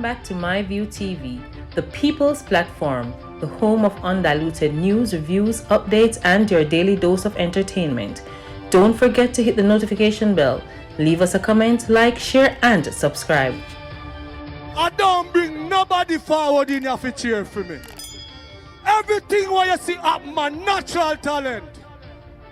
back to MyView TV, the people's platform, the home of undiluted news, reviews, updates, and your daily dose of entertainment. Don't forget to hit the notification bell, leave us a comment, like, share, and subscribe. I don't bring nobody forward in your cheer for me. Everything what you see up my natural talent.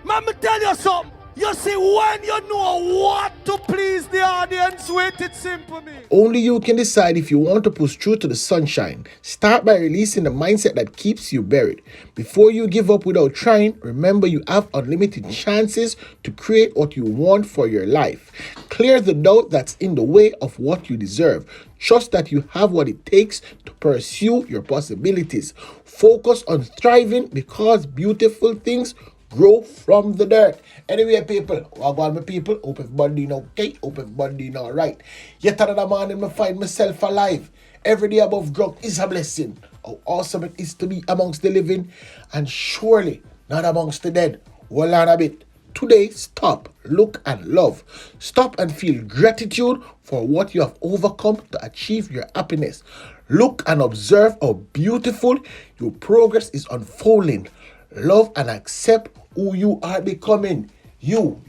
Man, me tell you something. You see, when you know what to please the audience with, it's simple, me. Only you can decide if you want to push through to the sunshine. Start by releasing the mindset that keeps you buried. Before you give up without trying, remember you have unlimited chances to create what you want for your life. Clear the doubt that's in the way of what you deserve. Trust that you have what it takes to pursue your possibilities. Focus on thriving because beautiful things grow from the dirt. Anyway, people, my people, hope everybody doing okay, hope everybody doing alright. Yet another morning, I find myself alive. Every day above ground is a blessing. How awesome it is to be amongst the living and surely not amongst the dead. Well, on a bit. Today, stop, look, and love. Stop and feel gratitude for what you have overcome to achieve your happiness. Look and observe how beautiful your progress is unfolding. Love and accept who you are becoming. You,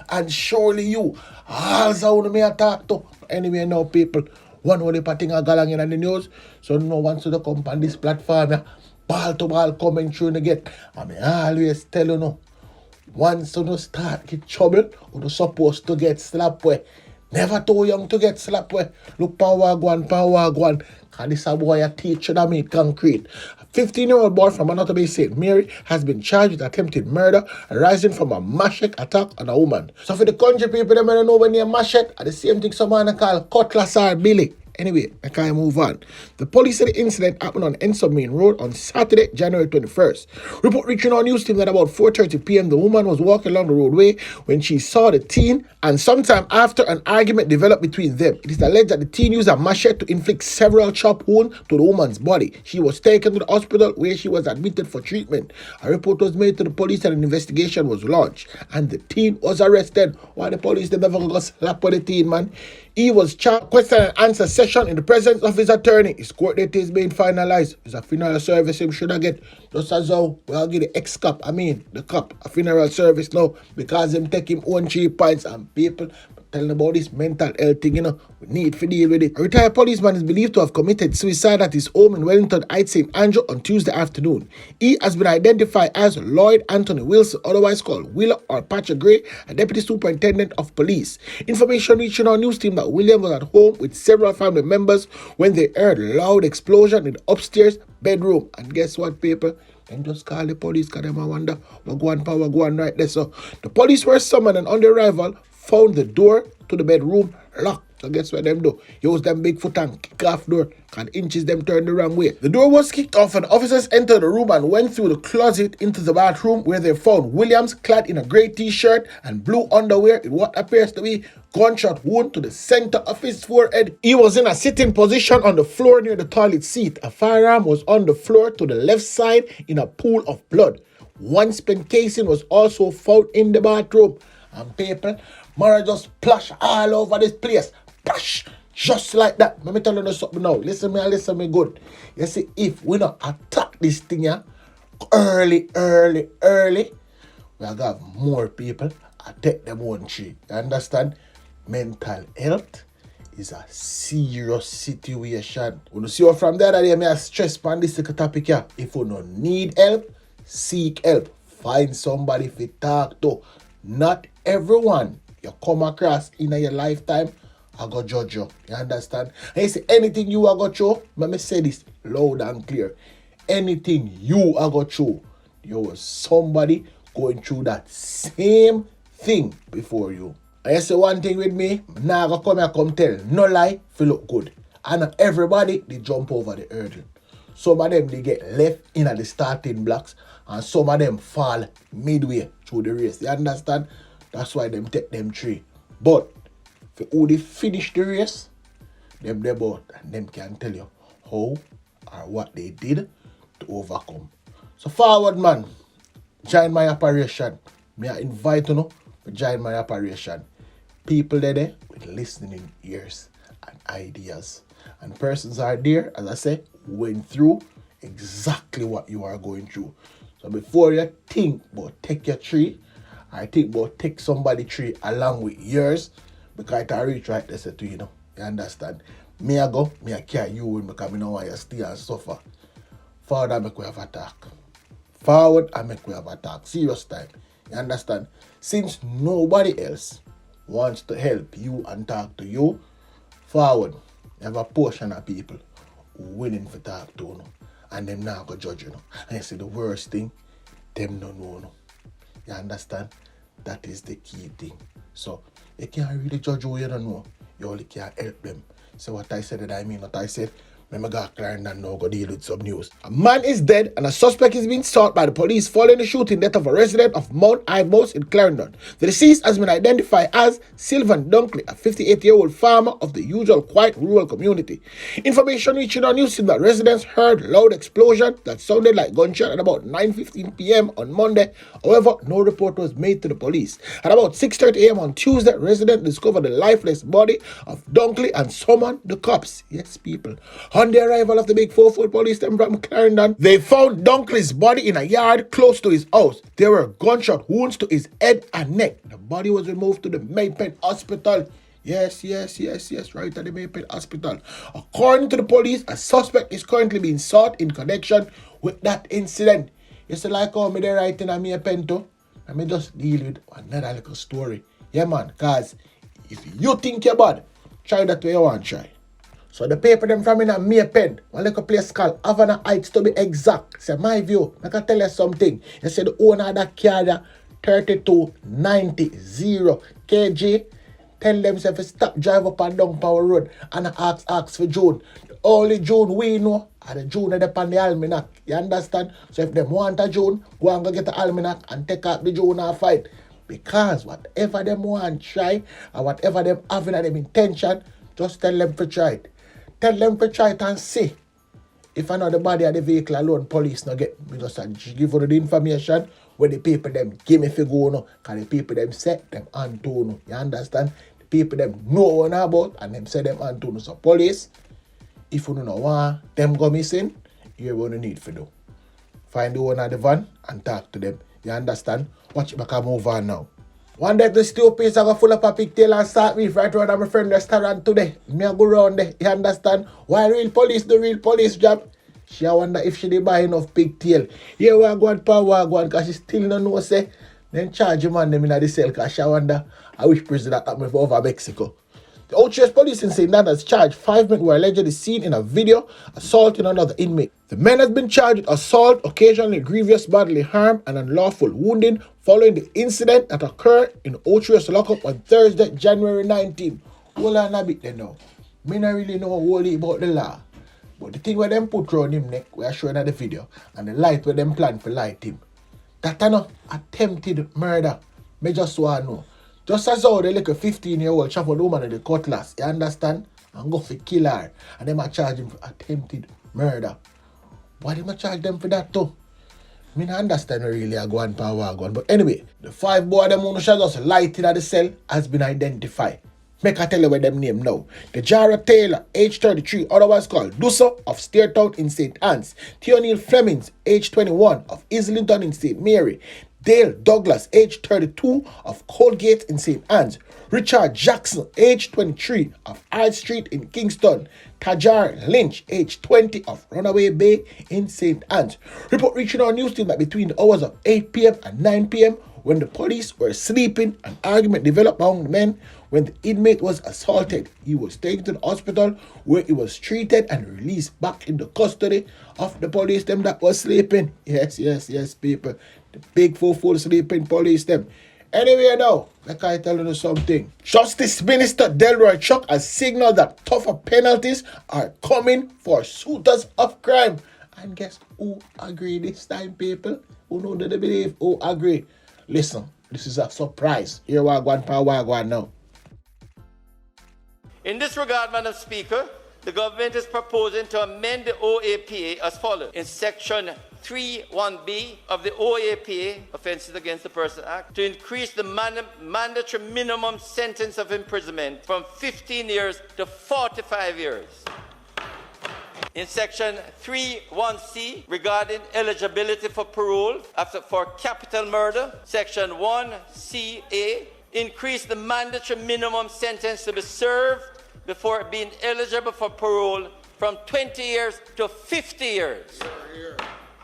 and surely you. All me attack to. Anyway, now people, one only patting a galang in the news, so no one to come on this platform. Ball to ball coming through again. I mean, I always tell you no. Once you start get trouble, you're supposed to get SLAPWEH. Never too young to get SLAPWEH. Look, power one. Cause this a boy a teacher that made concrete. A 15-year-old boy from another Bay St. Mary has been charged with attempted murder arising from a machete attack on a woman. So for the country people, they may know when they machete, at the same thing someone call Cutlass or Billy. Anyway, I can't move on. The police said the incident happened on Ensom Main Road on Saturday, January 21st. Report reaching our news team that about 4:30 p.m. the woman was walking along the roadway when she saw the teen, and sometime after an argument developed between them. It is alleged that the teen used a machete to inflict several chop wounds to the woman's body. She was taken to the hospital where she was admitted for treatment. A report was made to the police and an investigation was launched, and the teen was arrested. Why the police they never go slap with the teen, man? He was charged question and answer session in the presence of his attorney. His court date is being finalized. It's a funeral service him should have get. Just as how we'll give the ex-cop, the cop, a funeral service now because him take him own 3 points and people telling about this mental health thing, we need to deal with it. A retired policeman is believed to have committed suicide at his home in Wellington Heights, St. Andrew on Tuesday afternoon. He has been identified as Lloyd Anthony Wilson, otherwise called Wheeler or Patcher Gray, a deputy superintendent of police. Information reaching our news team that William was at home with several family members when they heard loud explosion in the upstairs bedroom. And guess what, people? And just call the police because they wonder what go on right there. So the police were summoned and on the arrival found the door to the bedroom locked. So guess what them do? Use them big foot and kick off door and inches them turned the wrong way. The door was kicked off and officers entered the room and went through the closet into the bathroom where they found Williams clad in a grey t-shirt and blue underwear in what appears to be gunshot wound to the center of his forehead. He was in a sitting position on the floor near the toilet seat. A firearm was on the floor to the left side in a pool of blood. One spent casing was also found in the bathroom. And people, Mara just splash all over this place. Splash! Just like that. Let me tell you something now. Listen me good. You see, if we not attack this thing here early, we are gonna have more people attack them one tree. You understand? Mental health is a serious situation. When you see what from there, I may stress on this topic here. If you don't need help, seek help. Find somebody to talk to. Not everyone you come across in your lifetime I go judge you. You understand? And you say anything you are go through, let me say this loud and clear. Anything you are go through, there was somebody going through that same thing before you. And you say one thing with me, now I come here come tell. No lie, feel look good. And everybody they jump over the hurdle. Some of them they get left in at the starting blocks and some of them fall midway through the race. You understand? That's why them take them three. But for who they finish the race, them they both and them can tell you how or what they did to overcome. So forward man, join my operation. Me I invite you to join my operation. People there with listening ears and ideas. And persons are there, as I said, went through exactly what you are going through. So before you think about take your tree, I think about take somebody tree along with yours, because it reach right there to you know. You understand? Me I go, me I carry you in because I don't want you to stay and suffer. Forward I make we have attack. Forward I make we have attack. Serious time. You understand? Since nobody else wants to help you and talk to you, forward, you have a portion of people who willing to talk to you. And them now go judge you. And you see the worst thing, them no know. No. You understand? That is the key thing. So you can't really judge who you don't know. You only can't help them. So what I said that I mean what I said. Remember, got Clarendon now go deal with some news. A man is dead and a suspect is being sought by the police following the shooting death of a resident of Mount Ibos in Clarendon. The deceased has been identified as Sɛlvin, a 58-year-old farmer of the usual quiet rural community. Information reaching our news team that residents heard loud explosion that sounded like gunshot at about 9:15 p.m. on Monday. However, no report was made to the police. At about 6:30 a.m. on Tuesday, residents discovered the lifeless body of Dunkley and summoned the cops. Yes, people. On the arrival of the Big 4 police team from Clarendon, they found Dunkley's body in a yard close to his house. There were gunshot wounds to his head and neck. The body was removed to the Maypen Hospital. Yes, right at the Maypen Hospital. According to the police, a suspect is currently being sought in connection with that incident. You see, like how me they writing on Maypen too, and me just deal with another little story. Yeah, man, cause if you think you're bad, try that way you want to try. So the paper them from in a Maypen, one little place called Havana Heights to be exact. Say my view, I can tell you something. You say the owner of that car 3290 kg. Tell them to stop drive up and down Power Road and ask for June. The only June we know are the June that on the almanac. You understand? So if them want a June, go and go get the almanac and take out the June and fight. Because whatever them want try or whatever them having them intention, just tell them to try it. Tell them to try it and see. If I know the body of the vehicle alone, police not get me just give you the information when the people them give me for go no. Because the people them set them on to no. You understand? The people them know what about and them set them on to no. So police, if you don't know why them go missing, you're going to need to do. Find the owner of the van and talk to them. You understand? Watch it back and move on now. One day the steel piece I go full up a pigtail and start with right around my friend restaurant today. Me I go round there, you understand? Why real police do real police job? She I wonder if she dey buy enough pigtail. Here we go and power go because she still don't know say. Then charge him on them in the cell because she wonder I wish president happened for over Mexico. The OTS police in St. Ann has charged 5 men who were allegedly seen in a video assaulting another inmate. The men have been charged with assault, occasionally grievous bodily harm, and unlawful wounding following the incident that occurred in OTS lockup on Thursday, January 19. Hold on a bit there now. Me not really know wholly about the law. But the thing where them put around him neck, we are showing at the video, and the light where them plan for light him. That no attempted murder. Me just want to know. Just as how they like a 15-year-old chop a woman in the cutlass, you understand? And go for kill her. And they might charge him for attempted murder. Why they might charge them for that too? I mean, I understand really I go on power gun. But anyway, the 5 boy them who just lighted at the cell has been identified. Make I tell you what them name now. The Jara Taylor, age 33, otherwise called Dusso of Stayertown in St. Anne's. Theonil Flemings, age 21, of Islington in St. Mary. Dale Douglas, age 32, of Colgate in St. Anne's. Richard Jackson, age 23, of High Street in Kingston. Tajar Lynch, age 20, of Runaway Bay in St. Anne's. Report reaching our news team that between the hours of 8 p.m. and 9 p.m., when the police were sleeping, an argument developed among the men. When the inmate was assaulted, he was taken to the hospital where he was treated and released back into custody of the police them that was sleeping. Yes, people. The big 4 sleeping police them. Anyway now, like I tell you something. Justice Minister Delroy Chuck has signaled that tougher penalties are coming for suitors of crime. And guess who agree this time, people? Who know that they believe? Who agree? Listen, this is a surprise. Here we go now. In this regard, Madam Speaker, the government is proposing to amend the OAPA as follows. In Section 3(1)(b) of the OAPA, Offences Against the Person Act, to increase the mandatory minimum sentence of imprisonment from 15 years to 45 years. In section 3(1)(c) regarding eligibility for parole for capital murder, section 1(c)(a), increase the mandatory minimum sentence to be served before being eligible for parole from 20 years to 50 years.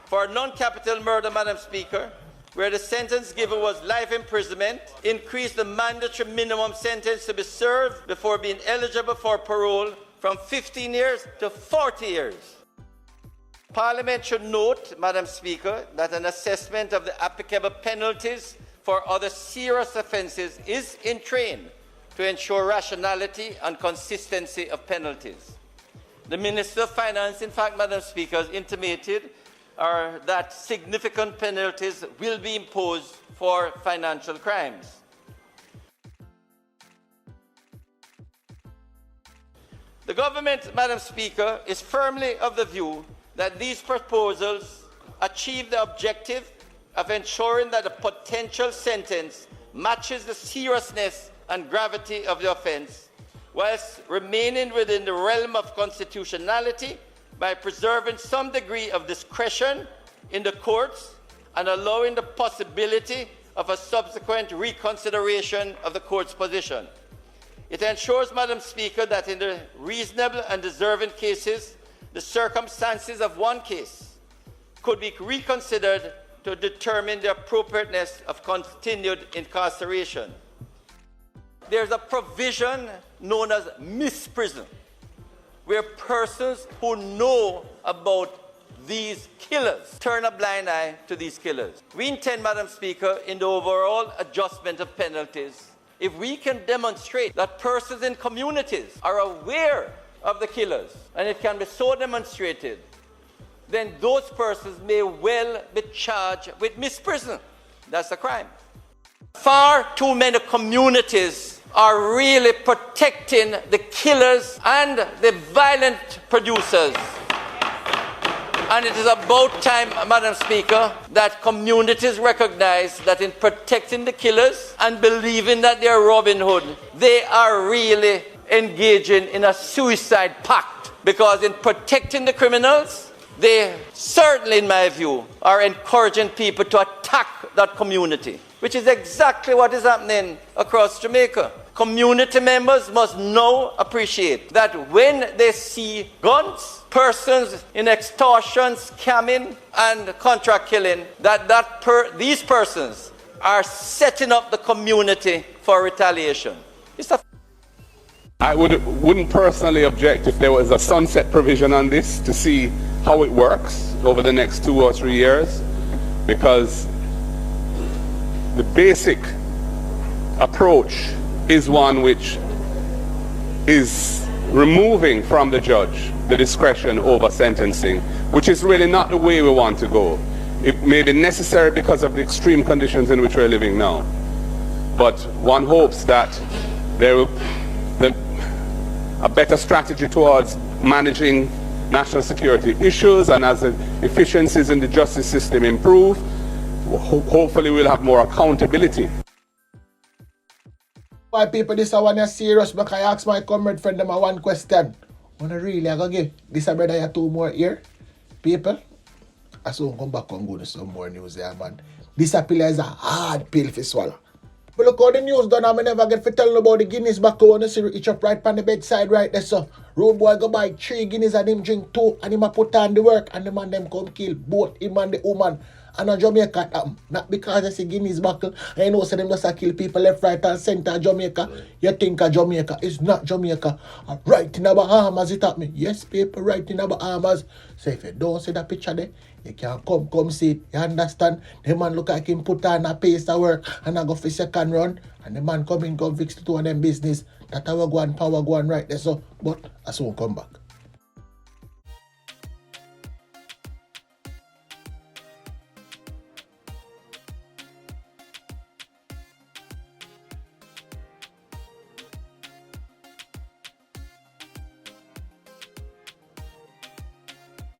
For non-capital murder, Madam Speaker, where the sentence given was life imprisonment, increase the mandatory minimum sentence to be served before being eligible for parole from 15 years to 40 years. Parliament should note, Madam Speaker, that an assessment of the applicable penalties for other serious offences is in train to ensure rationality and consistency of penalties. The Minister of Finance, in fact, Madam Speaker, has intimated that significant penalties will be imposed for financial crimes. The government, Madam Speaker, is firmly of the view that these proposals achieve the objective of ensuring that a potential sentence matches the seriousness and gravity of the offence, whilst remaining within the realm of constitutionality by preserving some degree of discretion in the courts and allowing the possibility of a subsequent reconsideration of the court's position. It ensures, Madam Speaker, that in the reasonable and deserving cases, the circumstances of one case could be reconsidered to determine the appropriateness of continued incarceration. There's a provision known as misprison, where persons who know about these killers turn a blind eye to these killers. We intend, Madam Speaker, in the overall adjustment of penalties, if we can demonstrate that persons in communities are aware of the killers, and it can be so demonstrated, then those persons may well be charged with misprison. That's a crime. Far too many communities are really protecting the killers and the violent producers. And it is about time, Madam Speaker, that communities recognize that in protecting the killers and believing that they are Robin Hood, they are really engaging in a suicide pact. Because in protecting the criminals, they certainly, in my view, are encouraging people to attack that community, which is exactly what is happening across Jamaica. Community members must now appreciate that when they see guns, persons in extortion, scamming, and contract killing, these persons are setting up the community for retaliation. I wouldn't personally object if there was a sunset provision on this to see how it works over the next 2 or 3 years, because the basic approach is one which is removing from the judge the discretion over sentencing, which is really not the way we want to go. It may be necessary because of the extreme conditions in which we're living now, but one hopes that there will be a better strategy towards managing national security issues, and as the efficiencies in the justice system improve, hopefully we'll have more accountability. Why people, this is one serious, because I asked my comrade friend them one question. Wanna really, I go give this a brother 2 more here? People, I soon come back and go to some more news there, man. This appeal is a hard pill to swallow. But look how the news done, I never get to tell about the Guinness back when you see each up right on the bedside right there, so. Road boy go buy 3 Guinness and him drink 2, and him a put on the work, and the man them come kill both him and the woman. And a Jamaica not because I see Guinness buckle. I know so them just a kill people left, right and center Jamaica. You think of Jamaica, it's not Jamaica. Right in the Bahamas it happened. Yes, people, right in the Bahamas. So if you don't see that picture there, you can come see it. You understand? The man look like him put on a pace of work and I go for second run. And the man come in, come fix the 2 of them business. That I will go and power go on right there, so. But I soon come back.